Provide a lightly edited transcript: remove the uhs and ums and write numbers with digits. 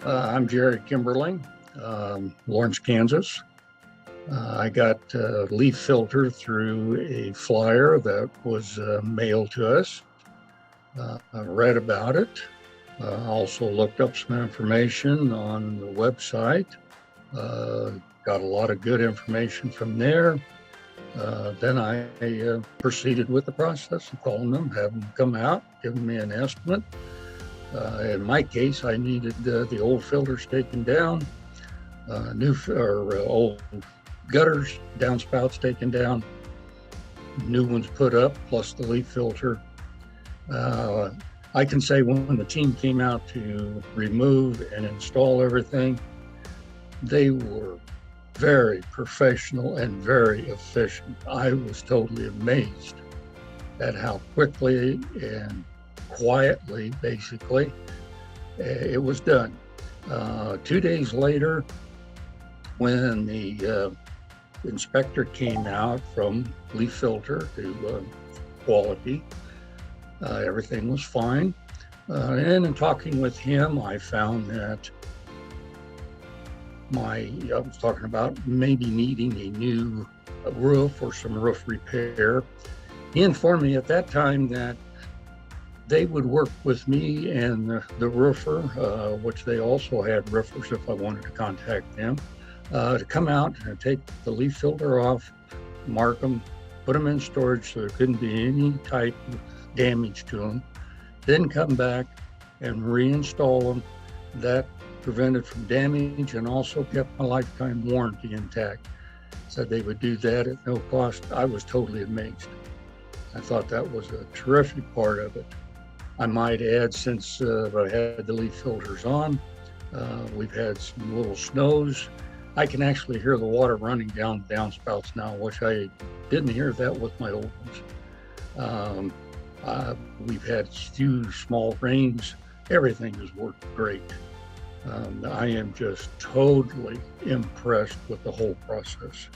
I'm Jerry Kimberling, Lawrence, Kansas. I got LeafFilter through a flyer that was mailed to us. I read about it. Also looked up some information on the website. Got a lot of good information from there. Then I proceeded with the process of calling them, having them come out, giving me an estimate. In my case, I needed the old filters taken down, old gutters, downspouts taken down, new ones put up, plus the leaf filter. I can say when the team came out to remove and install everything, they were very professional and very efficient. I was totally amazed at how quickly and quietly, basically, it was done. 2 days later, when the inspector came out from LeafFilter to quality, everything was fine. And in talking with him, I found that I was talking about maybe needing a new roof or some roof repair. He informed me at that time that they would work with me and the roofer, which they also had roofers if I wanted to contact them, to come out and take the leaf filter off, mark them, put them in storage so there couldn't be any type of damage to them, then come back and reinstall them. That prevented from damage and also kept my lifetime warranty intact. Said they would do that at no cost. I was totally amazed. I thought that was a terrific part of it. I might add, since I had the leaf filters on, we've had some little snows. I can actually hear the water running down the downspouts now, which I didn't hear that with my old ones. We've had few small rains. Everything has worked great. I am just totally impressed with the whole process.